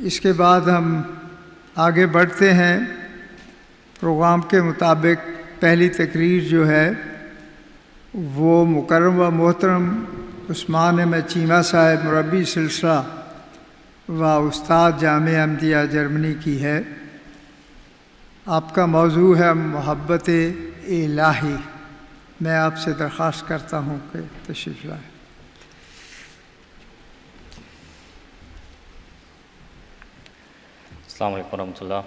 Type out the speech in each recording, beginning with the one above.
اس کے بعد ہم آگے بڑھتے ہیں۔ پروگرام کے مطابق پہلی تقریر جو ہے وہ مکرم و محترم عثمان احمد چیمہ صاحب، مربی سلسلہ و استاد جامعہ احمدیہ جرمنی کی ہے۔ آپ کا موضوع ہے محبت الہی۔ میں آپ سے درخواست کرتا ہوں کہ تشریف لائیں۔ السلام علیکم ورحمۃ اللہ۔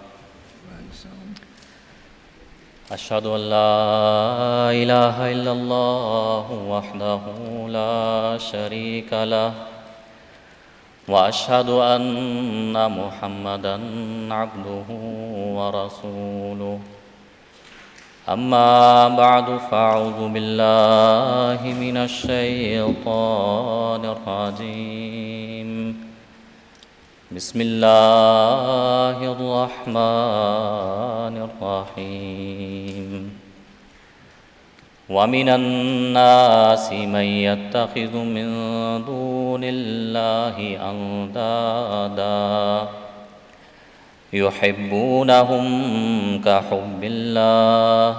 اشہد ان لا الہ الا اللہ وحدہ لا شریک لہ واشہد ان محمدا عبدہ ورسولہ۔ اما بعد فاعوذ باللہ من الشیطان الرجیم۔ بسم اللہ الرحمن الرحیم۔ وَمِنَ النَّاسِ مَن يَتَّخِذُ مِن دُونِ اللَّهِ أَندَادًا يُحِبُّونَهُمْ كَحُبِّ اللَّهِ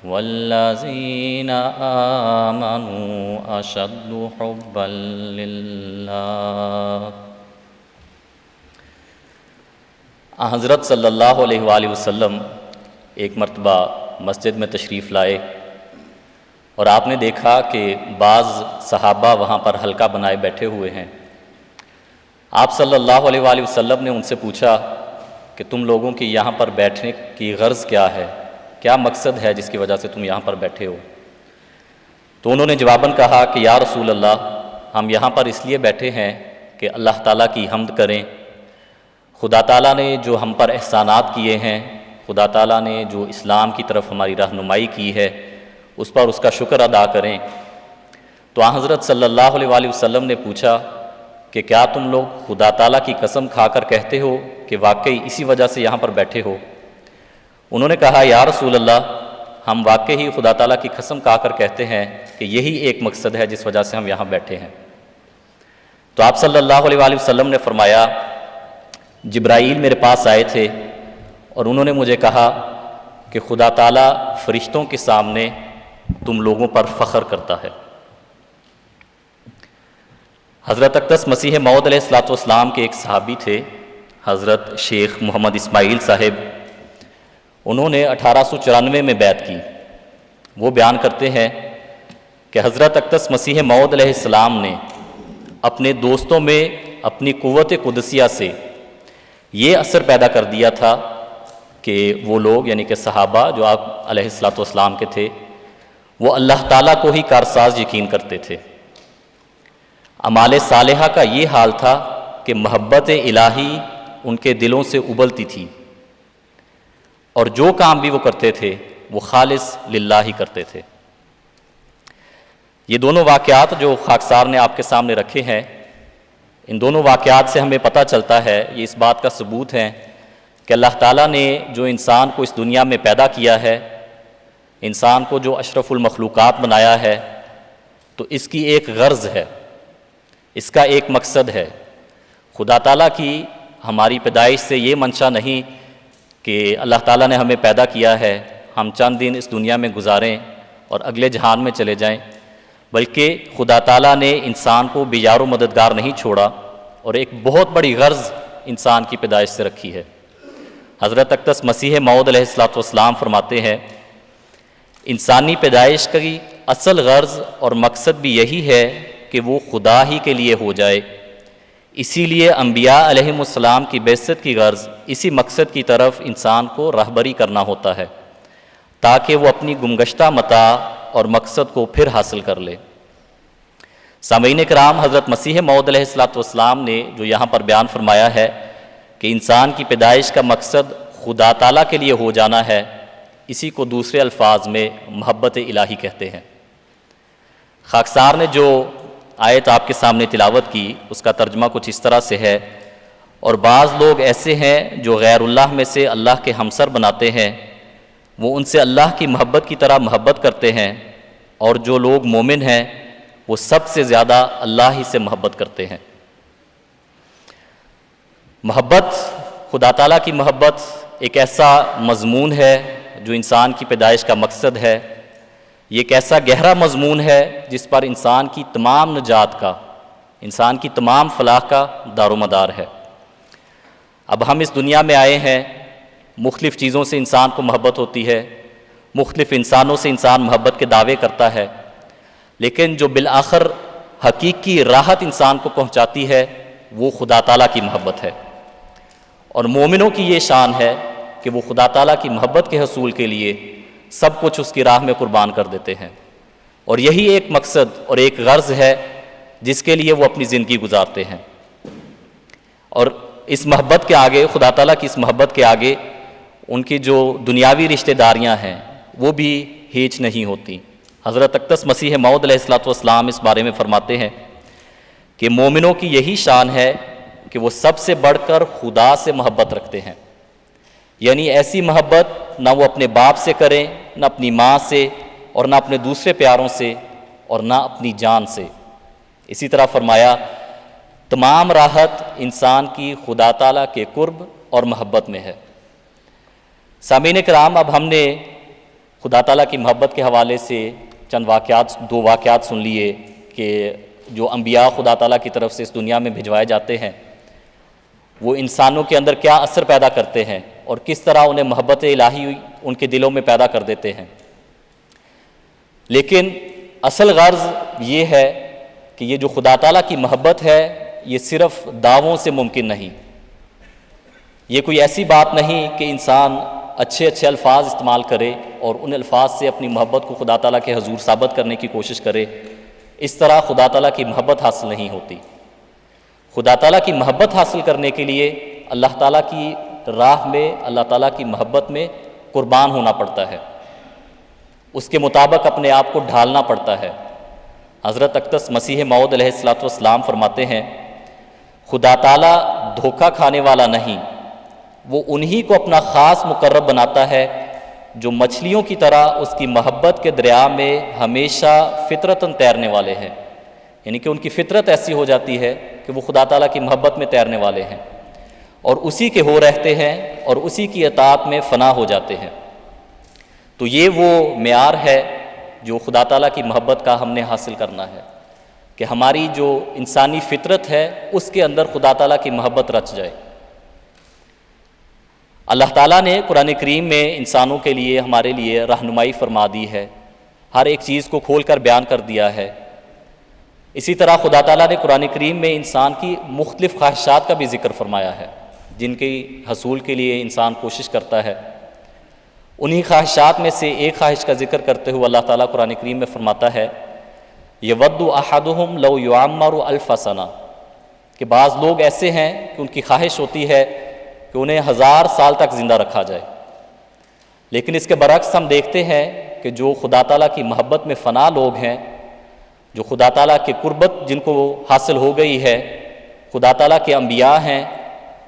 وَالَّذِينَ آمَنُوا أَشَدُّ حُبًّا لِلَّهِ۔ حضرت صلی اللہ علیہ وآلہ وسلم ایک مرتبہ مسجد میں تشریف لائے اور آپ نے دیکھا کہ بعض صحابہ وہاں پر حلقہ بنائے بیٹھے ہوئے ہیں۔ آپ صلی اللہ علیہ وآلہ وسلم نے ان سے پوچھا کہ تم لوگوں کی یہاں پر بیٹھنے کی غرض کیا ہے، کیا مقصد ہے جس کی وجہ سے تم یہاں پر بیٹھے ہو؟ تو انہوں نے جواباً کہا کہ یا رسول اللہ، ہم یہاں پر اس لیے بیٹھے ہیں کہ اللہ تعالیٰ کی حمد کریں، خدا تعالیٰ نے جو ہم پر احسانات کیے ہیں، خدا تعالیٰ نے جو اسلام کی طرف ہماری رہنمائی کی ہے، اس پر اس کا شکر ادا کریں۔ تو حضرت صلی اللہ علیہ وآلہ وسلم نے پوچھا کہ کیا تم لوگ خدا تعالیٰ کی قسم کھا کر کہتے ہو کہ واقعی اسی وجہ سے یہاں پر بیٹھے ہو؟ انہوں نے کہا یا رسول اللہ، ہم واقعی خدا تعالیٰ کی قسم کھا کر کہتے ہیں کہ یہی ایک مقصد ہے جس وجہ سے ہم یہاں بیٹھے ہیں۔ تو آپ صلی اللہ علیہ وآلہ وسلم نے فرمایا جبرائیل میرے پاس آئے تھے اور انہوں نے مجھے کہا کہ خدا تعالیٰ فرشتوں کے سامنے تم لوگوں پر فخر کرتا ہے۔ حضرت اقدس مسیح موعود علیہ السلام کے ایک صحابی تھے، حضرت شیخ محمد اسماعیل صاحب۔ انہوں نے 1894 میں بیعت کی۔ وہ بیان کرتے ہیں کہ حضرت اقدس مسیح موعود علیہ السلام نے اپنے دوستوں میں اپنی قوت قدسیہ سے یہ اثر پیدا کر دیا تھا کہ وہ لوگ یعنی کہ صحابہ جو آپ علیہ السلام کے تھے، وہ اللہ تعالیٰ کو ہی کارساز یقین کرتے تھے۔ اعمال صالحہ کا یہ حال تھا کہ محبت الہی ان کے دلوں سے ابلتی تھی، اور جو کام بھی وہ کرتے تھے وہ خالص للہ ہی کرتے تھے۔ یہ دونوں واقعات جو خاکسار نے آپ کے سامنے رکھے ہیں، ان دونوں واقعات سے ہمیں پتہ چلتا ہے، یہ اس بات کا ثبوت ہے کہ اللہ تعالیٰ نے جو انسان کو اس دنیا میں پیدا کیا ہے، انسان کو جو اشرف المخلوقات بنایا ہے، تو اس کی ایک غرض ہے، اس کا ایک مقصد ہے۔ خدا تعالیٰ کی ہماری پیدائش سے یہ منشا نہیں کہ اللہ تعالیٰ نے ہمیں پیدا کیا ہے، ہم چند دن اس دنیا میں گزاریں اور اگلے جہان میں چلے جائیں، بلکہ خدا تعالیٰ نے انسان کو بے یار و مددگار نہیں چھوڑا اور ایک بہت بڑی غرض انسان کی پیدائش سے رکھی ہے۔ حضرت اقدس مسیح موعود علیہ السلام فرماتے ہیں انسانی پیدائش کی اصل غرض اور مقصد بھی یہی ہے کہ وہ خدا ہی کے لیے ہو جائے۔ اسی لیے انبیاء علیہم السلام کی بعثت کی غرض اسی مقصد کی طرف انسان کو راہبری کرنا ہوتا ہے، تاکہ وہ اپنی گمگشتہ متاع اور مقصد کو پھر حاصل کر لے۔ سامعین کرام، حضرت مسیح موعود علیہ السلام نے جو یہاں پر بیان فرمایا ہے کہ انسان کی پیدائش کا مقصد خدا تعالیٰ کے لیے ہو جانا ہے، اسی کو دوسرے الفاظ میں محبت الہی کہتے ہیں۔ خاکسار نے جو آیت آپ کے سامنے تلاوت کی، اس کا ترجمہ کچھ اس طرح سے ہے، اور بعض لوگ ایسے ہیں جو غیر اللہ میں سے اللہ کے ہمسر بناتے ہیں، وہ ان سے اللہ کی محبت کی طرح محبت کرتے ہیں، اور جو لوگ مومن ہیں وہ سب سے زیادہ اللہ ہی سے محبت کرتے ہیں۔ محبت، خدا تعالیٰ کی محبت ایک ایسا مضمون ہے جو انسان کی پیدائش کا مقصد ہے. یہ ایک ایسا گہرا مضمون ہے جس پر انسان کی تمام نجات کا، انسان کی تمام فلاح کا دار و مدار ہے. اب ہم اس دنیا میں آئے ہیں، مختلف چیزوں سے انسان کو محبت ہوتی ہے، مختلف انسانوں سے انسان محبت کے دعوے کرتا ہے، لیکن جو بالآخر حقیقی راحت انسان کو پہنچاتی ہے وہ خدا تعالیٰ کی محبت ہے. اور مومنوں کی یہ شان ہے کہ وہ خدا تعالیٰ کی محبت کے حصول کے لیے سب کچھ اس کی راہ میں قربان کر دیتے ہیں. اور یہی ایک مقصد اور ایک غرض ہے جس کے لیے وہ اپنی زندگی گزارتے ہیں. اور اس محبت کے آگے، خدا تعالیٰ کی اس محبت کے آگے ان کی جو دنیاوی رشتہ داریاں ہیں وہ بھی ہیچ نہیں ہوتی. حضرت اقدس مسیح موعود علیہ الصلوۃ والسلام اس بارے میں فرماتے ہیں کہ مومنوں کی یہی شان ہے کہ وہ سب سے بڑھ کر خدا سے محبت رکھتے ہیں. یعنی ایسی محبت نہ وہ اپنے باپ سے کریں، نہ اپنی ماں سے، اور نہ اپنے دوسرے پیاروں سے، اور نہ اپنی جان سے. اسی طرح فرمایا تمام راحت انسان کی خدا تعالیٰ کے قرب اور محبت میں ہے. سامعین کرام، اب ہم نے خدا تعالیٰ کی محبت کے حوالے سے دو واقعات سن لیے کہ جو انبیاء خدا تعالیٰ کی طرف سے اس دنیا میں بھجوائے جاتے ہیں وہ انسانوں کے اندر کیا اثر پیدا کرتے ہیں اور کس طرح انہیں محبت الہی ان کے دلوں میں پیدا کر دیتے ہیں. لیکن اصل غرض یہ ہے کہ یہ جو خدا تعالیٰ کی محبت ہے یہ صرف دعووں سے ممکن نہیں. یہ کوئی ایسی بات نہیں کہ انسان اچھے اچھے الفاظ استعمال کرے اور ان الفاظ سے اپنی محبت کو خدا تعالیٰ کے حضور ثابت کرنے کی کوشش کرے. اس طرح خدا تعالیٰ کی محبت حاصل نہیں ہوتی. خدا تعالیٰ کی محبت حاصل کرنے کے لیے اللہ تعالیٰ کی راہ میں، اللہ تعالیٰ کی محبت میں قربان ہونا پڑتا ہے، اس کے مطابق اپنے آپ کو ڈھالنا پڑتا ہے. حضرت اقدس مسیح موعود علیہ الصلوۃ والسلام فرماتے ہیں خدا تعالیٰ دھوکہ کھانے والا نہیں، وہ انہی کو اپنا خاص مقرب بناتا ہے جو مچھلیوں کی طرح اس کی محبت کے دریا میں ہمیشہ فطرتاً تیرنے والے ہیں. یعنی کہ ان کی فطرت ایسی ہو جاتی ہے کہ وہ خدا تعالیٰ کی محبت میں تیرنے والے ہیں اور اسی کے ہو رہتے ہیں اور اسی کی اطاعت میں فنا ہو جاتے ہیں. تو یہ وہ معیار ہے جو خدا تعالیٰ کی محبت کا ہم نے حاصل کرنا ہے کہ ہماری جو انسانی فطرت ہے اس کے اندر خدا تعالیٰ کی محبت رچ جائے. اللہ تعالیٰ نے قرآن کریم میں انسانوں کے لیے، ہمارے لیے رہنمائی فرما دی ہے، ہر ایک چیز کو کھول کر بیان کر دیا ہے. اسی طرح خدا تعالیٰ نے قرآن کریم میں انسان کی مختلف خواہشات کا بھی ذکر فرمایا ہے جن کی حصول کے لیے انسان کوشش کرتا ہے. انہی خواہشات میں سے ایک خواہش کا ذکر کرتے ہوئے اللہ تعالیٰ قرآن کریم میں فرماتا ہے یود احدہم لو یعمر الف سنہ، کہ بعض لوگ ایسے ہیں کہ ان کی خواہش ہوتی ہے کہ انہیں 1000 سال تک زندہ رکھا جائے. لیکن اس کے برعکس ہم دیکھتے ہیں کہ جو خدا تعالیٰ کی محبت میں فنا لوگ ہیں، جو خدا تعالیٰ کے قربت جن کو حاصل ہو گئی ہے، خدا تعالیٰ کے انبیاء ہیں،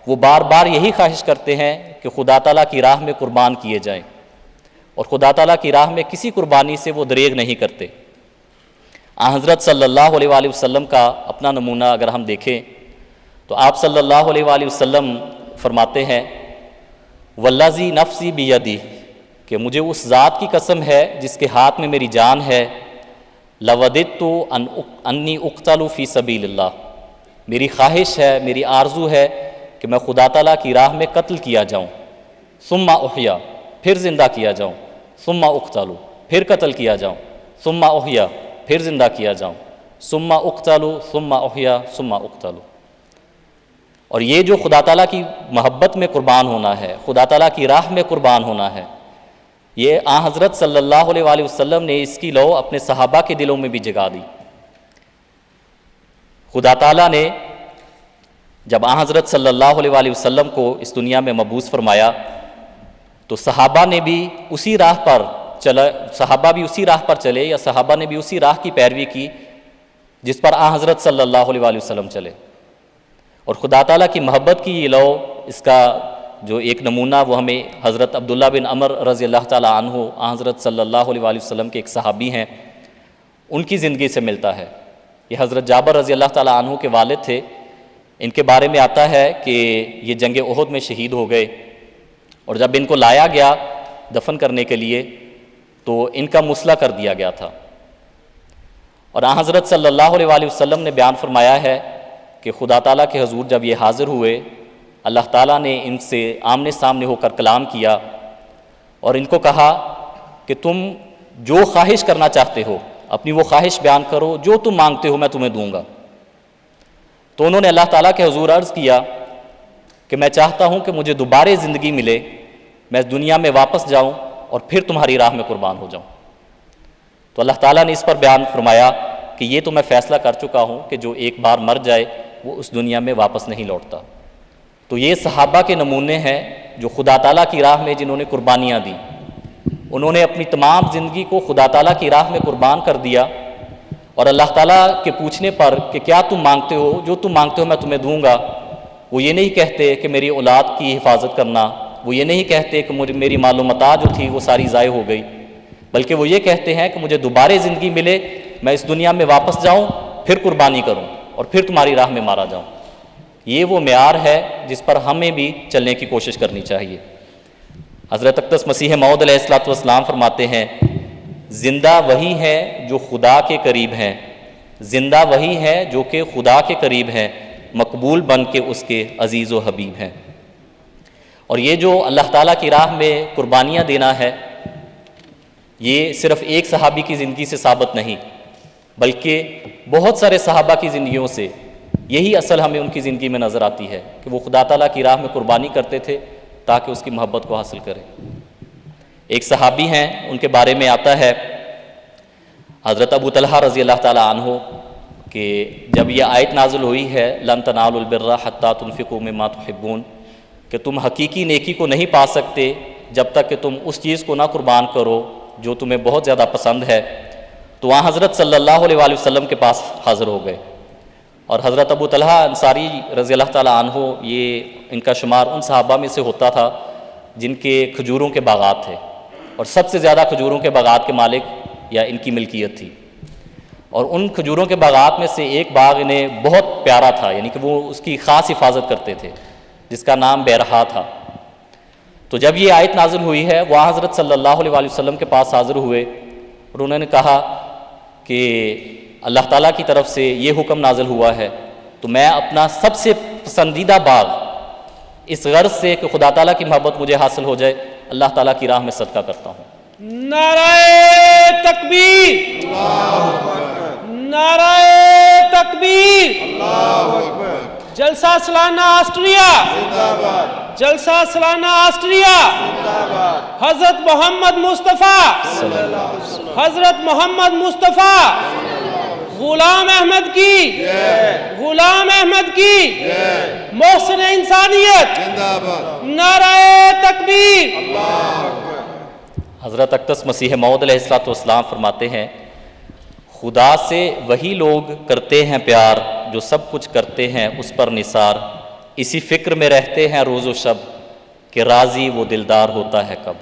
وہ بار بار یہی خواہش کرتے ہیں کہ خدا تعالیٰ کی راہ میں قربان کیے جائیں اور خدا تعالیٰ کی راہ میں کسی قربانی سے وہ دریغ نہیں کرتے. حضرت صلی اللہ علیہ وآلہ وسلم کا اپنا نمونہ اگر ہم دیکھیں تو آپ صلی اللہ علیہ وآلہ وسلم فرماتے ہیں والذی نفسی بیدی، کہ مجھے اس ذات کی قسم ہے جس کے ہاتھ میں میری جان ہے، لوددت انی اقتل فی سبیل اللہ، میری خواہش ہے، میری آرزو ہے کہ میں خدا تعالیٰ کی راہ میں قتل کیا جاؤں، ثم احیا، پھر زندہ کیا جاؤں، ثم اقتل، پھر قتل کیا جاؤں، ثم احیا، پھر زندہ کیا جاؤں، ثم اقتل، ثم احیا، ثم اقتل. اور یہ جو خدا تعالیٰ کی محبت میں قربان ہونا ہے، خدا تعالیٰ کی راہ میں قربان ہونا ہے، یہ حضرت صلی اللہ علیہ وآلہ وسلم نے اس کی لو اپنے صحابہ کے دلوں میں بھی جگا دی. خدا تعالیٰ نے جب حضرت صلی اللہ علیہ وآلہ وسلم کو اس دنیا میں مبعوث فرمایا تو صحابہ نے بھی اسی راہ پر چلے یا صحابہ نے بھی اسی راہ کی پیروی کی جس پر حضرت صلی اللہ علیہ وآلہ وسلم چلے. اور خدا تعالیٰ کی محبت کی یہ لو، اس کا جو ایک نمونہ وہ ہمیں حضرت عبداللہ بن عمر رضی اللہ تعالیٰ عنہ، حضرت صلی اللہ علیہ وآلہ وسلم کے ایک صحابی ہیں، ان کی زندگی سے ملتا ہے. یہ حضرت جابر رضی اللہ تعالیٰ عنہ کے والد تھے ان کے بارے میں آتا ہے کہ یہ جنگ احد میں شہید ہو گئے، اور جب ان کو لایا گیا دفن کرنے کے لیے تو ان کا مسلح کر دیا گیا تھا، اور آن حضرت صلی اللہ علیہ وآلہ وسلم نے بیان فرمایا ہے کہ خدا تعالیٰ کے حضور جب یہ حاضر ہوئے، اللہ تعالیٰ نے ان سے آمنے سامنے ہو کر کلام کیا اور ان کو کہا کہ تم جو خواہش کرنا چاہتے ہو اپنی وہ خواہش بیان کرو، جو تم مانگتے ہو میں تمہیں دوں گا۔ تو انہوں نے اللہ تعالیٰ کے حضور عرض کیا کہ میں چاہتا ہوں کہ مجھے دوبارہ زندگی ملے، میں اس دنیا میں واپس جاؤں اور پھر تمہاری راہ میں قربان ہو جاؤں۔ تو اللہ تعالیٰ نے اس پر بیان فرمایا کہ یہ تو میں فیصلہ کر چکا ہوں کہ جو ایک بار مر جائے وہ اس دنیا میں واپس نہیں لوٹتا۔ تو یہ صحابہ کے نمونے ہیں جو خدا تعالیٰ کی راہ میں جنہوں نے قربانیاں دیں، انہوں نے اپنی تمام زندگی کو خدا تعالیٰ کی راہ میں قربان کر دیا، اور اللہ تعالیٰ کے پوچھنے پر کہ کیا تم مانگتے ہو، جو تم مانگتے ہو میں تمہیں دوں گا، وہ یہ نہیں کہتے کہ میری اولاد کی حفاظت کرنا، وہ یہ نہیں کہتے کہ میری مال و متاع جو تھی وہ ساری ضائع ہو گئی، بلکہ وہ یہ کہتے ہیں کہ مجھے دوبارہ زندگی ملے، میں اس دنیا میں واپس جاؤں، پھر قربانی کروں اور پھر تمہاری راہ میں مارا جاؤں۔ یہ وہ معیار ہے جس پر ہمیں بھی چلنے کی کوشش کرنی چاہیے۔ حضرت اقدس مسیح موعود علیہ الصلوۃ والسلام فرماتے ہیں، زندہ وہی ہے جو خدا کے قریب ہیں، زندہ وہی ہے جو کہ خدا کے قریب ہیں، مقبول بن کے اس کے عزیز و حبیب ہیں۔ اور یہ جو اللہ تعالیٰ کی راہ میں قربانیاں دینا ہے، یہ صرف ایک صحابی کی زندگی سے ثابت نہیں، بلکہ بہت سارے صحابہ کی زندگیوں سے یہی اصل ہمیں ان کی زندگی میں نظر آتی ہے کہ وہ خدا تعالیٰ کی راہ میں قربانی کرتے تھے تاکہ اس کی محبت کو حاصل کریں۔ ایک صحابی ہیں، ان کے بارے میں آتا ہے حضرت ابو طلحہ رضی اللہ تعالیٰ عنہ کہ جب یہ آیت نازل ہوئی ہے لن تنالوا البر حتی تنفقوا مما تحبون، کہ تم حقیقی نیکی کو نہیں پا سکتے جب تک کہ تم اس چیز کو نہ قربان کرو جو تمہیں بہت زیادہ پسند ہے، تو وہاں حضرت صلی اللہ علیہ وآلہ وسلم کے پاس حاضر ہو گئے، اور حضرت ابو طلحہ انصاری رضی اللہ تعالیٰ عنہ یہ ان کا شمار ان صحابہ میں سے ہوتا تھا جن کے کھجوروں کے باغات تھے، اور سب سے زیادہ کھجوروں کے باغات کے مالک یا ان کی ملکیت تھی، اور ان کھجوروں کے باغات میں سے ایک باغ انہیں بہت پیارا تھا، یعنی کہ وہ اس کی خاص حفاظت کرتے تھے جس کا نام بیرہا تھا۔ تو جب یہ آیت نازل ہوئی ہے وہاں حضرت صلی اللہ علیہ وآلہ وسلم کے پاس حاضر ہوئے اور انہوں نے کہا کہ اللہ تعالیٰ کی طرف سے یہ حکم نازل ہوا ہے، تو میں اپنا سب سے پسندیدہ باغ اس غرض سے کہ خدا تعالیٰ کی محبت مجھے حاصل ہو جائے اللہ تعالیٰ کی راہ میں صدقہ کرتا ہوں۔ نعرہ تکبیر، نعرہ تکبیر، جلسہ سالانہ آسٹریا، جلسہ سالانہ آسٹریا، حضرت محمد مصطفیٰ، حضرت محمد مصطفیٰ، غلام احمد کی، غلام احمد کی، محسن انسانیت، نعرہ تکبیر۔ حضرت اقدس مسیح موعود علیہ الصلوۃ والسلام فرماتے ہیں، خدا سے وہی لوگ کرتے ہیں پیار جو سب کچھ کرتے ہیں اس پر نثار، اسی فکر میں رہتے ہیں روز و شب کہ راضی وہ دلدار ہوتا ہے کب۔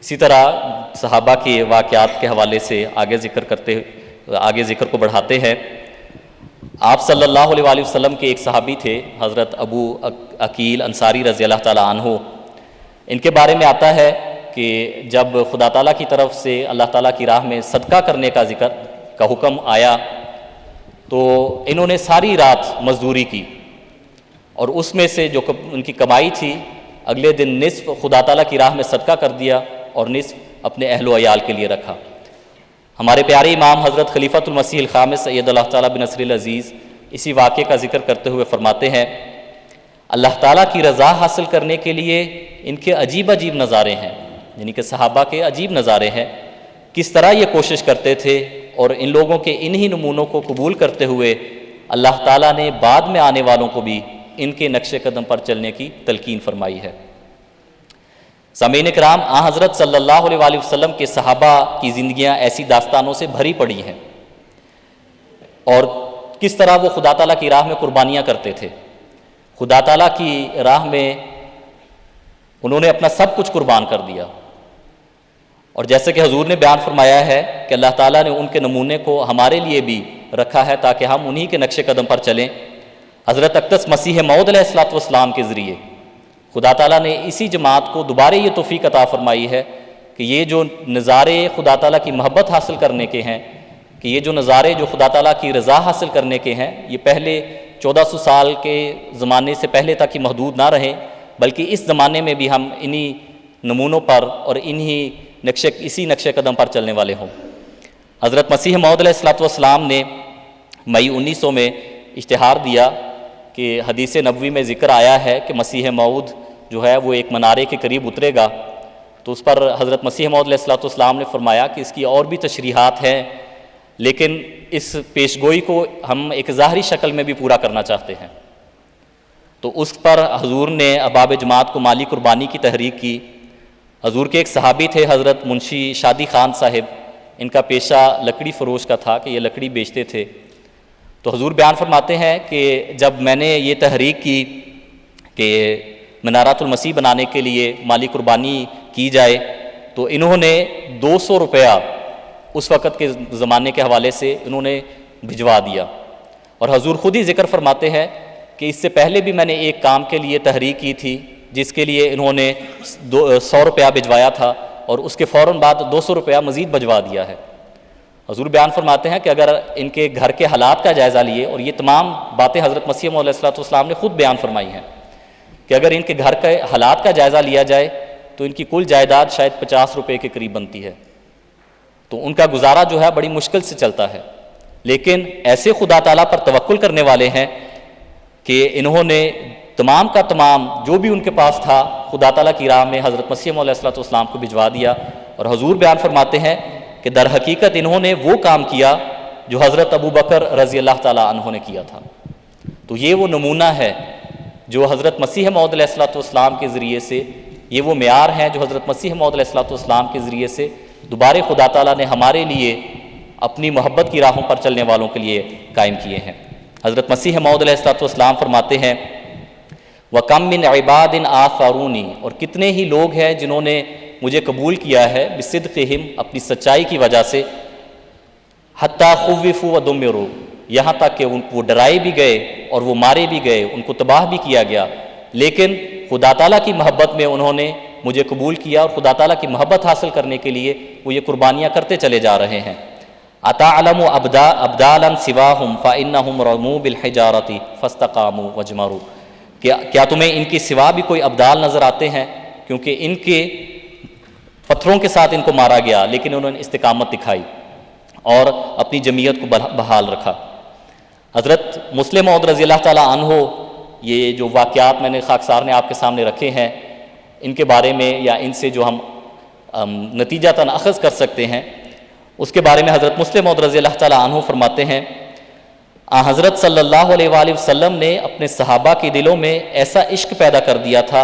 اسی طرح صحابہ کے واقعات کے حوالے سے آگے ذکر کو بڑھاتے ہیں۔ آپ صلی اللہ علیہ وآلہ وسلم کے ایک صحابی تھے حضرت ابو عقیل انصاری رضی اللہ تعالیٰ عنہ، ان کے بارے میں آتا ہے کہ جب خدا تعالیٰ کی طرف سے اللہ تعالیٰ کی راہ میں صدقہ کرنے کا حکم آیا تو انہوں نے ساری رات مزدوری کی، اور اس میں سے جو ان کی کمائی تھی اگلے دن نصف خدا تعالیٰ کی راہ میں صدقہ کر دیا اور نصف اپنے اہل و عیال کے لیے رکھا۔ ہمارے پیارے امام حضرت خلیفۃ المسیح الخامس سید اللہ تعالیٰ بن نصر العزیز اسی واقعے کا ذکر کرتے ہوئے فرماتے ہیں، اللہ تعالیٰ کی رضا حاصل کرنے کے لیے ان کے عجیب عجیب نظارے ہیں، یعنی کہ صحابہ کے عجیب نظارے ہیں، کس طرح یہ کوشش کرتے تھے، اور ان لوگوں کے انہی نمونوں کو قبول کرتے ہوئے اللہ تعالیٰ نے بعد میں آنے والوں کو بھی ان کے نقش قدم پر چلنے کی تلقین فرمائی ہے۔ سامعین کرام، حضرت صلی اللہ علیہ وآلہ وسلم کے صحابہ کی زندگیاں ایسی داستانوں سے بھری پڑی ہیں، اور کس طرح وہ خدا تعالیٰ کی راہ میں قربانیاں کرتے تھے۔ خدا تعالیٰ کی راہ میں انہوں نے اپنا سب کچھ قربان کر دیا، اور جیسے کہ حضور نے بیان فرمایا ہے کہ اللہ تعالیٰ نے ان کے نمونے کو ہمارے لیے بھی رکھا ہے تاکہ ہم انہی کے نقش قدم پر چلیں۔ حضرت اقدس مسیح موعود علیہ الصلوۃ والسلام کے ذریعے خدا تعالیٰ نے اسی جماعت کو دوبارہ یہ توفیق عطا فرمائی ہے کہ یہ جو نظارے خدا تعالیٰ کی محبت حاصل کرنے کے ہیں، کہ یہ جو نظارے جو خدا تعالیٰ کی رضا حاصل کرنے کے ہیں، یہ پہلے 1400 سال کے زمانے سے پہلے تک ہی محدود نہ رہیں، بلکہ اس زمانے میں بھی ہم انہی نمونوں پر اور اسی نقش قدم پر چلنے والے ہوں۔ حضرت مسیح موعود علیہ الصلوۃ والسلام نے مئی 1900 میں اشتہار دیا کہ حدیث نبوی میں ذکر آیا ہے کہ مسیح موعود جو ہے وہ ایک منارے کے قریب اترے گا، تو اس پر حضرت مسیح موعود علیہ الصلوۃ والسلام نے فرمایا کہ اس کی اور بھی تشریحات ہیں، لیکن اس پیشگوئی کو ہم ایک ظاہری شکل میں بھی پورا کرنا چاہتے ہیں۔ تو اس پر حضور نے احباب جماعت کو مالی قربانی کی تحریک کی۔ حضور کے ایک صحابی تھے حضرت منشی شادی خان صاحب، ان کا پیشہ لکڑی فروش کا تھا کہ یہ لکڑی بیچتے تھے۔ تو حضور بیان فرماتے ہیں کہ جب میں نے یہ تحریک کی کہ منارات المسیح بنانے کے لیے مالی قربانی کی جائے، تو انہوں نے 200 روپیہ اس وقت کے زمانے کے حوالے سے انہوں نے بھجوا دیا، اور حضور خود ہی ذکر فرماتے ہیں کہ اس سے پہلے بھی میں نے ایک کام کے لیے تحریک کی تھی جس کے لیے انہوں نے 100 روپیہ بھجوایا تھا، اور اس کے فوراً بعد 200 روپیہ مزید بھجوا دیا ہے۔ حضور بیان فرماتے ہیں کہ اگر ان کے گھر کے حالات کا جائزہ لیے، اور یہ تمام باتیں حضرت مسیح موعود علیہ الصلوۃ والسلام نے خود بیان فرمائی ہیں کہ اگر ان کے گھر کے حالات کا جائزہ لیا جائے تو ان کی کل جائیداد شاید 50 روپے کے قریب بنتی ہے، تو ان کا گزارا جو ہے بڑی مشکل سے چلتا ہے۔ لیکن ایسے خدا تعالیٰ پر توکل کرنے والے ہیں کہ انہوں نے تمام کا تمام جو بھی ان کے پاس تھا خدا تعالیٰ کی راہ میں حضرت مسیح موعود علیہ الصلوۃ والسلام کو بھجوا دیا، اور حضور بیان فرماتے ہیں کہ در حقیقت انہوں نے وہ کام کیا جو حضرت ابوبکر رضی اللہ تعالیٰ عنہ نے کیا تھا۔ تو یہ وہ نمونہ ہے جو حضرت مسیح موعود علیہ الصلوۃ والسلام کے ذریعے سے، یہ وہ معیار ہیں جو حضرت مسیح موعود علیہ الصلوۃ والسلام کے ذریعے سے دوبارہ خدا تعالیٰ نے ہمارے لیے اپنی محبت کی راہوں پر چلنے والوں کے لیے قائم کیے ہیں۔ حضرت مسیح موعود علیہ الصلوۃ والسلام فرماتے ہیں وَكَمْ مِنْ عِبَادٍ آثَرُونِي، اور کتنے ہی لوگ ہیں جنہوں نے مجھے قبول کیا ہے بِصِدْقِهِمْ، اپنی سچائی کی وجہ سے، حَتَّى خُوِّفُوا وَدُمِّرُوا، یہاں تک کہ وہ ڈرائے بھی گئے اور وہ مارے بھی گئے، ان کو تباہ بھی کیا گیا، لیکن خدا تعالیٰ کی محبت میں انہوں نے مجھے قبول کیا، اور خدا تعالیٰ کی محبت حاصل کرنے کے لیے وہ یہ قربانیاں کرتے چلے جا رہے ہیں۔ أَتَعْلَمُ أَبْدَالًا سِوَاهُمْ فَإِنَّهُمْ رَمُوا بِالْحِجَارَةِ فَاسْتَقَامُوا وَاجْمَرُوا، کیا تمہیں ان کے سوا بھی کوئی ابدال نظر آتے ہیں؟ کیونکہ ان کے پتھروں کے ساتھ ان کو مارا گیا، لیکن انہوں نے استقامت دکھائی اور اپنی جمعیت کو بحال رکھا۔ حضرت مسلم موعود رضی اللہ تعالیٰ عنہ، یہ جو واقعات میں نے خاکسار نے آپ کے سامنے رکھے ہیں، ان کے بارے میں یا ان سے جو ہم نتیجہ اخذ کر سکتے ہیں، اس کے بارے میں حضرت مسلم موعود رضی اللہ تعالیٰ عنہ فرماتے ہیں حضرت صلی اللہ علیہ وآلہ وسلم نے اپنے صحابہ کے دلوں میں ایسا عشق پیدا کر دیا تھا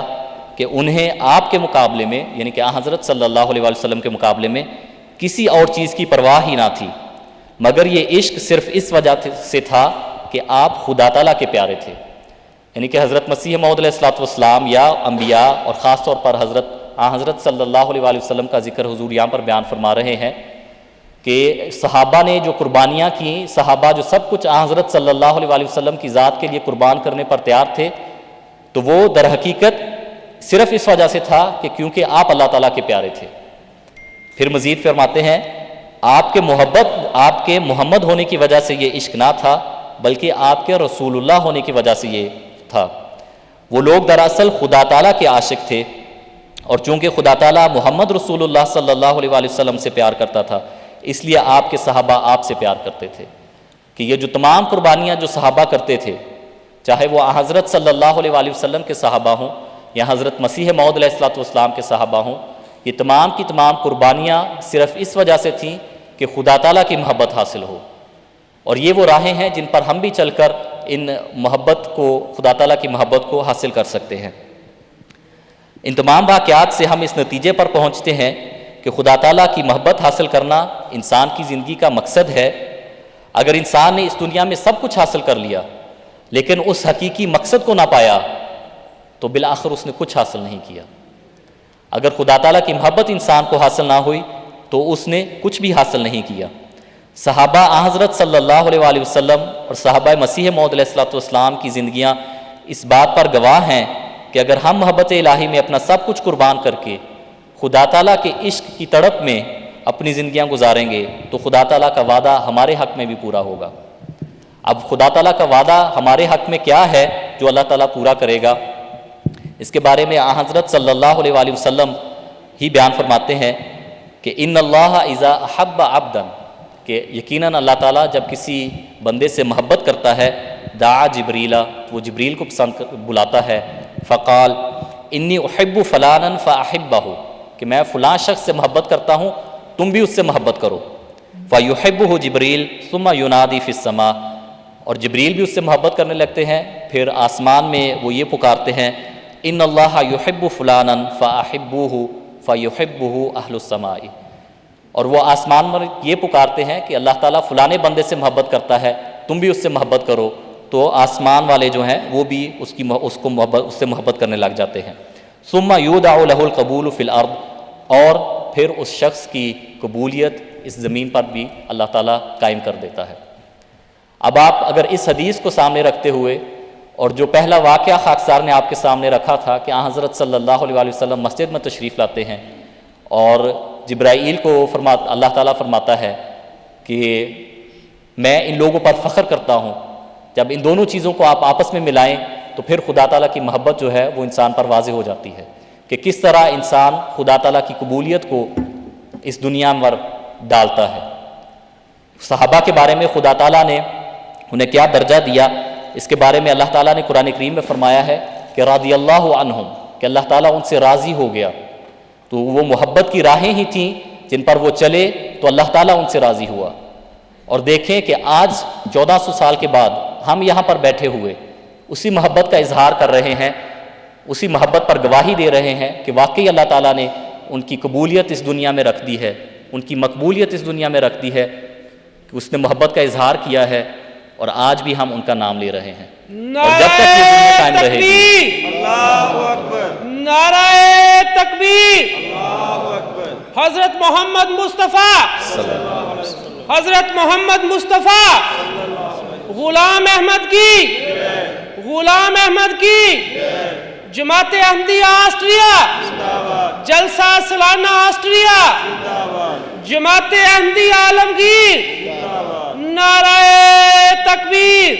کہ انہیں آپ کے مقابلے میں، یعنی کہ حضرت صلی اللہ علیہ وآلہ وسلم کے مقابلے میں کسی اور چیز کی پرواہ ہی نہ تھی، مگر یہ عشق صرف اس وجہ سے تھا کہ آپ خدا تعالیٰ کے پیارے تھے۔ یعنی کہ حضرت مسیح موعود علیہ الصلوۃ والسلام یا انبیاء، اور خاص طور پر حضرت صلی اللہ علیہ وآلہ وسلم کا ذکر حضور یہاں پر بیان فرما رہے ہیں کہ صحابہ نے جو قربانیاں کی، صحابہ جو سب کچھ حضرت صلی اللہ علیہ وآلہ وسلم کی ذات کے لیے قربان کرنے پر تیار تھے، تو وہ در حقیقت صرف اس وجہ سے تھا کہ کیونکہ آپ اللہ تعالیٰ کے پیارے تھے۔ پھر مزید فرماتے ہیں آپ کے محمد ہونے کی وجہ سے یہ عشق نہ تھا، بلکہ آپ کے رسول اللہ ہونے کی وجہ سے یہ تھا۔ وہ لوگ دراصل خدا تعالیٰ کے عاشق تھے، اور چونکہ خدا تعالیٰ محمد رسول اللہ صلی اللہ علیہ وآلہ وسلم سے پیار کرتا تھا، اس لیے آپ کے صحابہ آپ سے پیار کرتے تھے کہ یہ جو تمام قربانیاں جو صحابہ کرتے تھے، چاہے وہ حضرت صلی اللہ علیہ وآلہ وسلم کے صحابہ ہوں یا حضرت مسیح موعود علیہ الصلوۃ والسلام کے صحابہ ہوں، یہ تمام کی تمام قربانیاں صرف اس وجہ سے تھیں کہ خدا تعالیٰ کی محبت حاصل ہو، اور یہ وہ راہیں ہیں جن پر ہم بھی چل کر ان محبت کو، خدا تعالیٰ کی محبت کو حاصل کر سکتے ہیں۔ ان تمام واقعات سے ہم اس نتیجے پر پہنچتے ہیں کہ خدا تعالیٰ کی محبت حاصل کرنا انسان کی زندگی کا مقصد ہے۔ اگر انسان نے اس دنیا میں سب کچھ حاصل کر لیا لیکن اس حقیقی مقصد کو نہ پایا تو بالآخر اس نے کچھ حاصل نہیں کیا۔ اگر خدا تعالیٰ کی محبت انسان کو حاصل نہ ہوئی تو اس نے کچھ بھی حاصل نہیں کیا۔ صحابہ حضرت صلی اللہ علیہ وآلہ وسلم اور صحابہ مسیح موعود علیہ السلام کی زندگیاں اس بات پر گواہ ہیں کہ اگر ہم محبت الہی میں اپنا سب کچھ قربان کر کے خدا تعالیٰ کے عشق کی تڑپ میں اپنی زندگیاں گزاریں گے تو خدا تعالیٰ کا وعدہ ہمارے حق میں بھی پورا ہوگا۔ اب خدا تعالیٰ کا وعدہ ہمارے حق میں کیا ہے جو اللہ تعالیٰ پورا کرے گا، اس کے بارے میں حضرت صلی اللہ علیہ وآلہ وسلم ہی بیان فرماتے ہیں کہ ان اللہ اذا احب عبدا، کہ یقیناً اللہ تعالیٰ جب کسی بندے سے محبت کرتا ہے دعا جبریلا، وہ جبریل کو بلاتا ہے، فقال انی احب فلانا فاحبہ، کہ میں فلاں شخص سے محبت کرتا ہوں تم بھی اس سے محبت کرو، فیحبہ جبریل ثم ینادی فی السماء، اور جبریل بھی اس سے محبت کرنے لگتے ہیں، پھر آسمان میں وہ یہ پکارتے ہیں ان اللہ یحب فلانا فاحبوہ فیحبہ اہل السماء، اور وہ آسمان میں یہ پکارتے ہیں کہ اللہ تعالیٰ فلانے بندے سے محبت کرتا ہے تم بھی اس سے محبت کرو، تو آسمان والے جو ہیں وہ بھی اس سے محبت کرنے لگ جاتے ہیں۔ ثم یودع لہ القبول فی الارض، اور پھر اس شخص کی قبولیت اس زمین پر بھی اللہ تعالیٰ قائم کر دیتا ہے۔ اب آپ اگر اس حدیث کو سامنے رکھتے ہوئے اور جو پہلا واقعہ خاکسار نے آپ کے سامنے رکھا تھا کہ حضرت صلی اللہ علیہ وآلہ وسلم مسجد میں تشریف لاتے ہیں اور جبرائیل کو اللہ تعالیٰ فرماتا ہے کہ میں ان لوگوں پر فخر کرتا ہوں، جب ان دونوں چیزوں کو آپ آپس میں ملائیں تو پھر خدا تعالیٰ کی محبت جو ہے وہ انسان پر واضح ہو جاتی ہے کہ کس طرح انسان خدا تعالیٰ کی قبولیت کو اس دنیا میں ڈالتا ہے۔ صحابہ کے بارے میں خدا تعالیٰ نے انہیں کیا درجہ دیا، اس کے بارے میں اللہ تعالیٰ نے قرآن کریم میں فرمایا ہے کہ رضی اللہ عنہم، کہ اللہ تعالیٰ ان سے راضی ہو گیا، تو وہ محبت کی راہیں ہی تھیں جن پر وہ چلے تو اللہ تعالیٰ ان سے راضی ہوا۔ اور دیکھیں کہ آج 1400 سال کے بعد ہم یہاں پر بیٹھے ہوئے اسی محبت کا اظہار کر رہے ہیں، اسی محبت پر گواہی دے رہے ہیں کہ واقعی اللہ تعالیٰ نے ان کی قبولیت اس دنیا میں رکھ دی ہے، ان کی مقبولیت اس دنیا میں رکھ دی ہے کہ اس نے محبت کا اظہار کیا ہے، اور آج بھی ہم ان کا نام لے رہے ہیں، اور جب تک یہ دنیا قائم رہے گی۔ اللہ اکبر، نعرہ تکبیر، حضرت محمد مصطفیٰ، حضرت محمد مصطفیٰ، غلام احمد کی، غلام احمد کی، جماعت احمدیہ آسٹریا، جلسہ سالانہ آسٹریا، جماعت احمدیہ عالمگیر، نعرہ تکبیر۔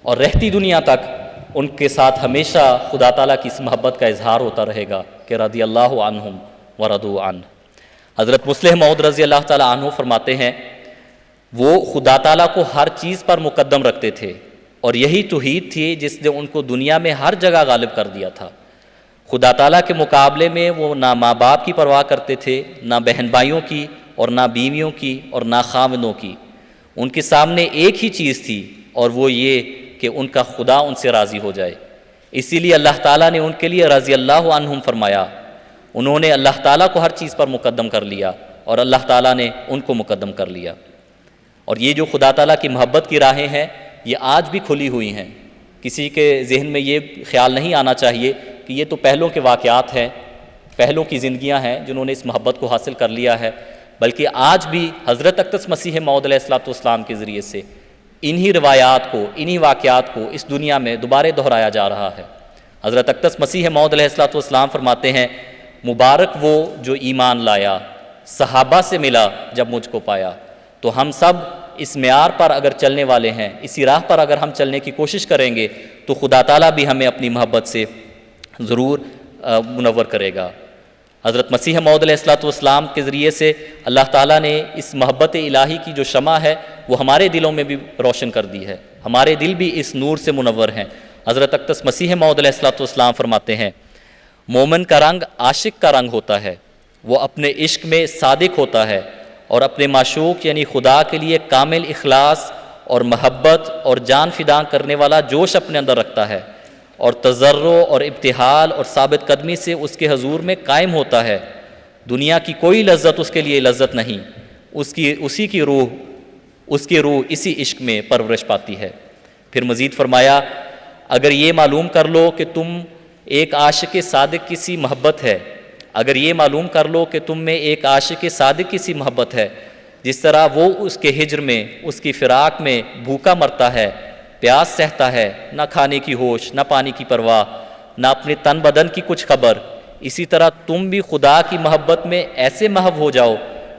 اور رہتی دنیا تک ان کے ساتھ ہمیشہ خدا تعالیٰ کی اس محبت کا اظہار ہوتا رہے گا کہ رضی اللہ عنہم ورضوا عنہ۔ حضرت مسلم موعود رضی اللہ تعالیٰ عنہ فرماتے ہیں وہ خدا تعالیٰ کو ہر چیز پر مقدم رکھتے تھے، اور یہی توحید تھی جس نے ان کو دنیا میں ہر جگہ غالب کر دیا تھا۔ خدا تعالیٰ کے مقابلے میں وہ نہ ماں باپ کی پرواہ کرتے تھے، نہ بہن بھائیوں کی، اور نہ بیویوں کی، اور نہ خاوندوں کی۔ ان کے سامنے ایک ہی چیز تھی، اور وہ یہ کہ ان کا خدا ان سے راضی ہو جائے۔ اسی لیے اللہ تعالیٰ نے ان کے لیے رضی اللہ عنہم فرمایا، انہوں نے اللہ تعالیٰ کو ہر چیز پر مقدم کر لیا، اور اللہ تعالیٰ نے ان کو مقدم کر لیا۔ اور یہ جو خدا تعالیٰ کی محبت کی راہیں ہیں یہ آج بھی کھلی ہوئی ہیں، کسی کے ذہن میں یہ خیال نہیں آنا چاہیے کہ یہ تو پہلوں کے واقعات ہیں، پہلوں کی زندگیاں ہیں جنہوں نے اس محبت کو حاصل کر لیا ہے، بلکہ آج بھی حضرت اقدس مسیح موعود علیہ السلام کے ذریعے سے انہی روایات کو، انہی واقعات کو اس دنیا میں دوبارہ دہرایا جا رہا ہے۔ حضرت اقدس مسیح موعود علیہ السلام فرماتے ہیں مبارک وہ جو ایمان لایا، صحابہ سے ملا جب مجھ کو پایا۔ تو ہم سب اس معیار پر اگر چلنے والے ہیں، اسی راہ پر اگر ہم چلنے کی کوشش کریں گے تو خدا تعالیٰ بھی ہمیں اپنی محبت سے ضرور منور کرے گا۔ حضرت مسیح موعود علیہ السلام کے ذریعے سے اللہ تعالیٰ نے اس محبت الہی کی جو شمع ہے وہ ہمارے دلوں میں بھی روشن کر دی ہے، ہمارے دل بھی اس نور سے منور ہیں۔ حضرت اقدس مسیح موعود علیہ السلام فرماتے ہیں مومن کا رنگ عاشق کا رنگ ہوتا ہے، وہ اپنے عشق میں صادق ہوتا ہے اور اپنے معشوق یعنی خدا کے لیے کامل اخلاص اور محبت اور جان فدا کرنے والا جوش اپنے اندر رکھتا ہے، اور تضرع اور ابتحال اور ثابت قدمی سے اس کے حضور میں قائم ہوتا ہے۔ دنیا کی کوئی لذت اس کے لیے لذت نہیں، اس کی روح اسی عشق میں پرورش پاتی ہے۔ پھر مزید فرمایا اگر یہ معلوم کر لو کہ تم ایک عاشق صادق کی سی محبت ہے اگر یہ معلوم کر لو کہ تم میں ایک عاشق صادق کی سی محبت ہے، جس طرح وہ اس کے ہجر میں، اس کی فراق میں بھوکا مرتا ہے، پیاس سہتا ہے، نہ کھانے کی ہوش، نہ پانی کی پرواہ، نہ اپنے تن بدن کی کچھ خبر، اسی طرح تم بھی خدا کی محبت میں ایسے محو ہو جاؤ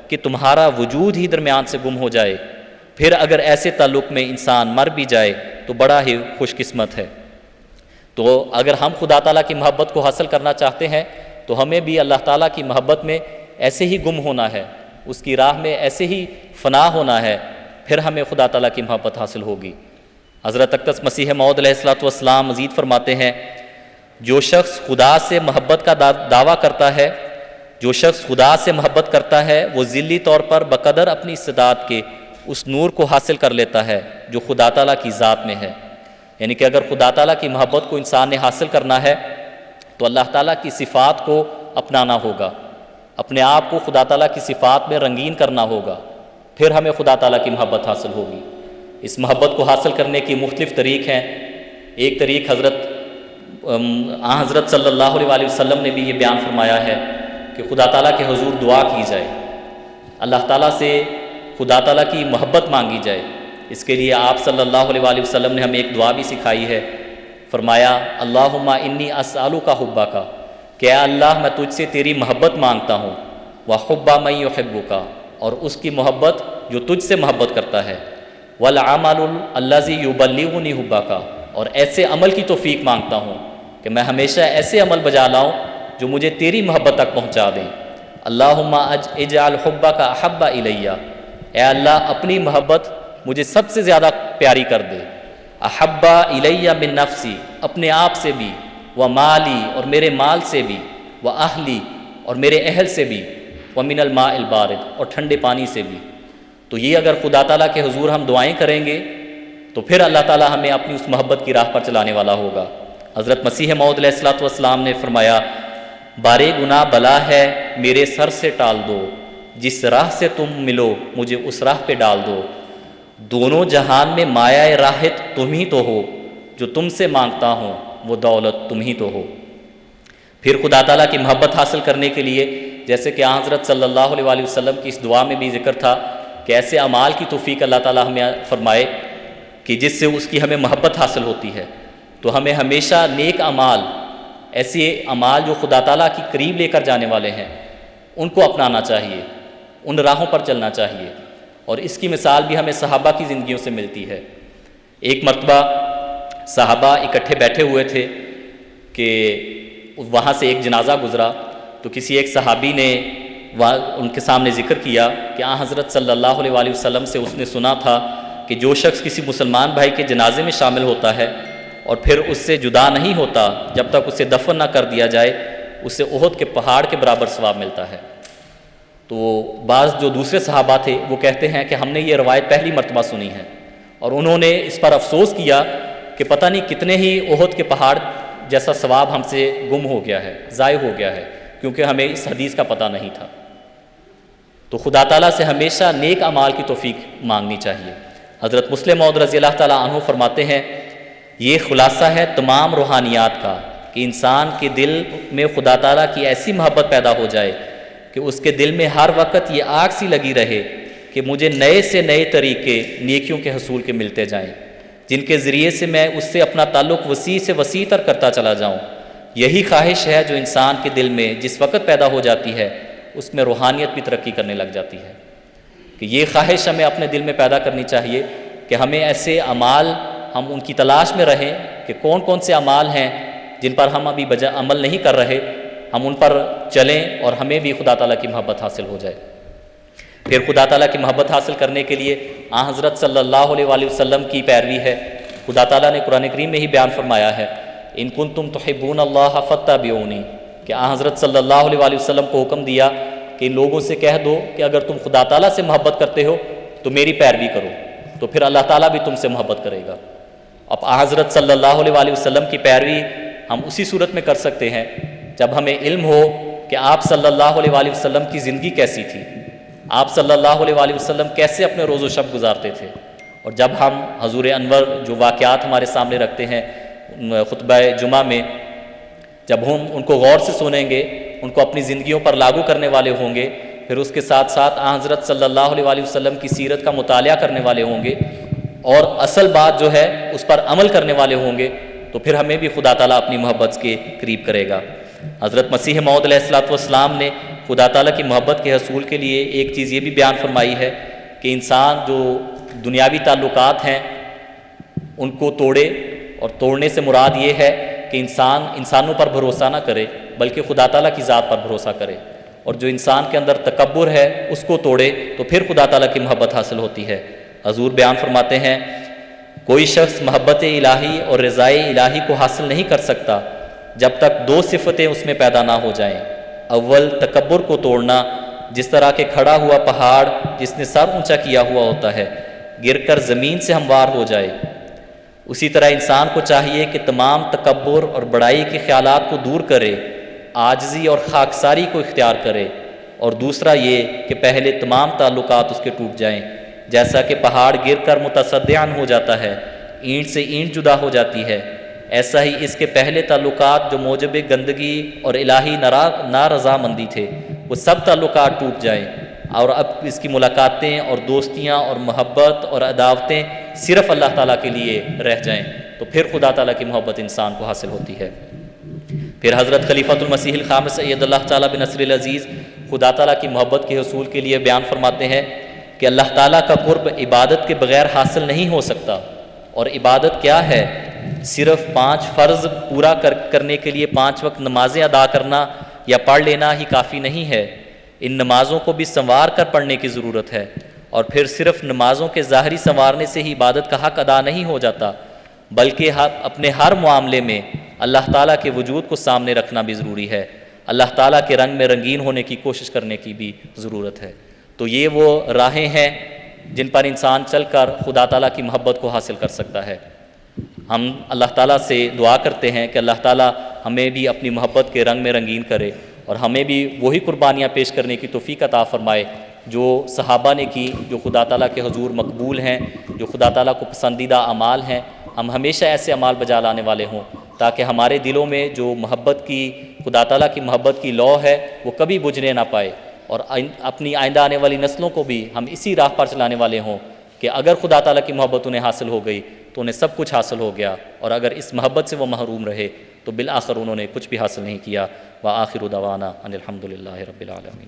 کہ تمہارا وجود ہی درمیان سے گم ہو جائے۔ پھر اگر ایسے تعلق میں انسان مر بھی جائے تو بڑا ہی خوش قسمت ہے۔ تو اگر ہم خدا تعالیٰ کی محبت کو حاصل کرنا چاہتے ہیں تو ہمیں بھی اللہ تعالیٰ کی محبت میں ایسے ہی گم ہونا ہے، اس کی راہ میں ایسے ہی فنا ہونا ہے، پھر ہمیں خدا تعالیٰ کی محبت حاصل ہوگی۔ حضرت اقدس مسیح موعود علیہ السلام مزید فرماتے ہیں، جو شخص خدا سے محبت کا دعویٰ کرتا ہے، جو شخص خدا سے محبت کرتا ہے، وہ ذلی طور پر بقدر اپنی استعداد کے اس نور کو حاصل کر لیتا ہے جو خدا تعالیٰ کی ذات میں ہے۔ یعنی کہ اگر خدا تعالیٰ کی محبت کو انسان نے حاصل کرنا ہے تو اللہ تعالیٰ کی صفات کو اپنانا ہوگا، اپنے آپ کو خدا تعالیٰ کی صفات میں رنگین کرنا ہوگا، پھر ہمیں خدا تعالیٰ کی محبت حاصل ہوگی۔ اس محبت کو حاصل کرنے کی مختلف طریق ہیں۔ ایک طریق حضرت صلی اللہ علیہ وسلم نے بھی یہ بیان فرمایا ہے کہ خدا تعالیٰ کے حضور دعا کی جائے، اللہ تعالیٰ سے خدا تعالیٰ کی محبت مانگی جائے۔ اس کے لیے آپ صلی اللہ علیہ وسلم نے ہمیں ایک دعا بھی سکھائی ہے، فرمایا اللہم انی اسألک حبک، کہ اے اللہ میں تجھ سے تیری محبت مانگتا ہوں، وحب من یحبک، اور اس کی محبت جو تجھ سے محبت کرتا ہے، والعمل الذی یبلغنی حبک، اور ایسے عمل کی توفیق مانگتا ہوں کہ میں ہمیشہ ایسے عمل بجا لاؤں جو مجھے تیری محبت تک پہنچا دیں۔ اللہم اجعل حبک احب الی، اے اللہ اپنی محبت مجھے سب سے زیادہ پیاری کر دے، احب الی من نفسی، اپنے آپ سے بھی، و مالی، اور میرے مال سے بھی، و اہلی، اور میرے اہل سے بھی، و من الماء البارد، اور ٹھنڈے پانی سے بھی۔ تو یہ اگر خدا تعالیٰ کے حضور ہم دعائیں کریں گے تو پھر اللہ تعالیٰ ہمیں اپنی اس محبت کی راہ پر چلانے والا ہوگا۔ حضرت مسیح موعود علیہ السلام نے فرمایا، بارے گناہ بلا ہے میرے سر سے ٹال دو، جس راہ سے تم ملو مجھے اس راہ پہ ڈال دو، دونوں جہان میں مایہ راحت تم ہی تو ہو، جو تم سے مانگتا ہوں وہ دولت تم ہی تو ہو۔ پھر خدا تعالیٰ کی محبت حاصل کرنے کے لیے جیسے کہ حضرت صلی اللہ علیہ وسلم کی اس دعا میں بھی ذکر تھا کہ ایسے اعمال کی توفیق اللہ تعالیٰ ہمیں فرمائے کہ جس سے اس کی ہمیں محبت حاصل ہوتی ہے، تو ہمیں ہمیشہ نیک اعمال، ایسے اعمال جو خدا تعالیٰ کی قریب لے کر جانے والے ہیں، ان کو اپنانا چاہیے، ان راہوں پر چلنا چاہیے۔ اور اس کی مثال بھی ہمیں صحابہ کی زندگیوں سے ملتی ہے۔ ایک مرتبہ صحابہ اکٹھے بیٹھے ہوئے تھے کہ وہاں سے ایک جنازہ گزرا، تو کسی ایک صحابی نے ان کے سامنے ذکر کیا کہ حضرت صلی اللہ علیہ وسلم سے اس نے سنا تھا کہ جو شخص کسی مسلمان بھائی کے جنازے میں شامل ہوتا ہے اور پھر اس سے جدا نہیں ہوتا جب تک اسے دفن نہ کر دیا جائے، اسے احد کے پہاڑ کے برابر ثواب ملتا ہے۔ تو بعض جو دوسرے صحابہ تھے وہ کہتے ہیں کہ ہم نے یہ روایت پہلی مرتبہ سنی ہے، اور انہوں نے اس پر افسوس کیا کہ پتہ نہیں کتنے ہی احد کے پہاڑ جیسا ثواب ہم سے گم ہو گیا ہے، ضائع ہو گیا ہے، کیونکہ ہمیں اس حدیث کا پتہ نہیں تھا۔ تو خدا تعالیٰ سے ہمیشہ نیک اعمال کی توفیق مانگنی چاہیے۔ حضرت مسلم موعود رضی اللہ تعالیٰ عنہ فرماتے ہیں، یہ خلاصہ ہے تمام روحانیات کا کہ انسان کے دل میں خدا تعالیٰ کی ایسی محبت پیدا ہو جائے کہ اس کے دل میں ہر وقت یہ آگ سی لگی رہے کہ مجھے نئے سے نئے طریقے نیکیوں کے حصول کے ملتے جائیں، جن کے ذریعے سے میں اس سے اپنا تعلق وسیع سے وسیع تر کرتا چلا جاؤں۔ یہی خواہش ہے جو انسان کے دل میں جس وقت پیدا ہو جاتی ہے اس میں روحانیت بھی ترقی کرنے لگ جاتی ہے۔ کہ یہ خواہش ہمیں اپنے دل میں پیدا کرنی چاہیے کہ ہمیں ایسے اعمال، ہم ان کی تلاش میں رہیں کہ کون کون سے اعمال ہیں جن پر ہم ابھی عمل نہیں کر رہے، ہم ان پر چلیں اور ہمیں بھی خدا تعالیٰ کی محبت حاصل ہو جائے۔ پھر خدا تعالیٰ کی محبت حاصل کرنے کے لیے حضرت صلی اللہ علیہ وسلم کی پیروی ہے۔ خدا تعالیٰ نے قرآن کریم میں ہی بیان فرمایا ہے، ان کنتم تحبون اللہ فاتبعونی، کہ حضرت صلی اللہ علیہ وسلم کو حکم دیا کہ ان لوگوں سے کہہ دو کہ اگر تم خدا تعالیٰ سے محبت کرتے ہو تو میری پیروی کرو، تو پھر اللہ تعالیٰ بھی تم سے محبت کرے گا۔ اب حضرت صلی اللہ علیہ وسلم کی پیروی ہم اسی صورت میں کر سکتے ہیں جب ہمیں علم ہو کہ آپ صلی اللہ علیہ وسلم کی زندگی کیسی تھی، آپ صلی اللہ علیہ وسلم کیسے اپنے روز و شب گزارتے تھے، اور جب ہم حضور انور جو واقعات ہمارے سامنے رکھتے ہیں خطبہ جمعہ میں، جب ہم ان کو غور سے سنیں گے ان کو اپنی زندگیوں پر لاگو کرنے والے ہوں گے، پھر اس کے ساتھ ساتھ آن حضرت صلی اللہ علیہ وآلہ وسلم کی سیرت کا مطالعہ کرنے والے ہوں گے اور اصل بات جو ہے اس پر عمل کرنے والے ہوں گے، تو پھر ہمیں بھی خدا تعالیٰ اپنی محبت کے قریب کرے گا۔ حضرت مسیح موعود علیہ السلام نے خدا تعالیٰ کی محبت کے حصول کے لیے ایک چیز یہ بھی بیان فرمائی ہے کہ انسان جو دنیاوی تعلقات ہیں ان کو توڑے، اور توڑنے سے مراد یہ ہے کہ انسان انسانوں پر بھروسہ نہ کرے بلکہ خدا تعالیٰ کی ذات پر بھروسہ کرے، اور جو انسان کے اندر تکبر ہے اس کو توڑے تو پھر خدا تعالیٰ کی محبت حاصل ہوتی ہے۔ حضور بیان فرماتے ہیں کوئی شخص محبت الہی اور رضائے الہی کو حاصل نہیں کر سکتا جب تک دو صفتیں اس میں پیدا نہ ہو جائیں۔ اول تکبر کو توڑنا، جس طرح کہ کھڑا ہوا پہاڑ جس نے سر اونچا کیا ہوا ہوتا ہے گر کر زمین سے ہموار ہو جائے، اسی طرح انسان کو چاہیے کہ تمام تکبر اور بڑائی کے خیالات کو دور کرے، عاجزی اور خاکساری کو اختیار کرے، اور دوسرا یہ کہ پہلے تمام تعلقات اس کے ٹوٹ جائیں، جیسا کہ پہاڑ گر کر متصدعاً ہو جاتا ہے، اینٹ سے اینٹ جدا ہو جاتی ہے، ایسا ہی اس کے پہلے تعلقات جو موجب گندگی اور الہی نارضامندی تھے وہ سب تعلقات ٹوٹ جائیں، اور اب اس کی ملاقاتیں اور دوستیاں اور محبت اور عداوتیں صرف اللہ تعالیٰ کے لیے رہ جائیں، تو پھر خدا تعالیٰ کی محبت انسان کو حاصل ہوتی ہے۔ پھر حضرت خلیفۃ المسیح الخامس سید اللہ تعالیٰ بن نصر العزیز خدا تعالیٰ کی محبت کے حصول کے لیے بیان فرماتے ہیں کہ اللہ تعالیٰ کا قرب عبادت کے بغیر حاصل نہیں ہو سکتا، اور عبادت کیا ہے؟ صرف 5 فرض پورا کرنے کے لیے 5 وقت نمازیں ادا کرنا یا پڑھ لینا ہی کافی نہیں ہے، ان نمازوں کو بھی سنوار کر پڑھنے کی ضرورت ہے، اور پھر صرف نمازوں کے ظاہری سنوارنے سے ہی عبادت کا حق ادا نہیں ہو جاتا، بلکہ اپنے ہر معاملے میں اللہ تعالیٰ کے وجود کو سامنے رکھنا بھی ضروری ہے، اللہ تعالیٰ کے رنگ میں رنگین ہونے کی کوشش کرنے کی بھی ضرورت ہے۔ تو یہ وہ راہیں ہیں جن پر انسان چل کر خدا تعالیٰ کی محبت کو حاصل کر سکتا ہے۔ ہم اللہ تعالیٰ سے دعا کرتے ہیں کہ اللہ تعالیٰ ہمیں بھی اپنی محبت کے رنگ میں رنگین کرے، اور ہمیں بھی وہی قربانیاں پیش کرنے کی توفیق عطا فرمائے جو صحابہ نے کی، جو خدا تعالیٰ کے حضور مقبول ہیں، جو خدا تعالیٰ کو پسندیدہ اعمال ہیں۔ ہم ہمیشہ ایسے اعمال بجا لانے والے ہوں تاکہ ہمارے دلوں میں جو محبت کی، خدا تعالیٰ کی محبت کی لو ہے وہ کبھی بجھنے نہ پائے، اور اپنی آئندہ آنے والی نسلوں کو بھی ہم اسی راہ پر چلانے والے ہوں کہ اگر خدا تعالیٰ کی محبت انہیں حاصل ہو گئی تو انہیں سب کچھ حاصل ہو گیا، اور اگر اس محبت سے وہ محروم رہے تو بالآخر انہوں نے کچھ بھی حاصل نہیں کیا۔ وآخر دعوانا ان الحمد للہ رب العالمین۔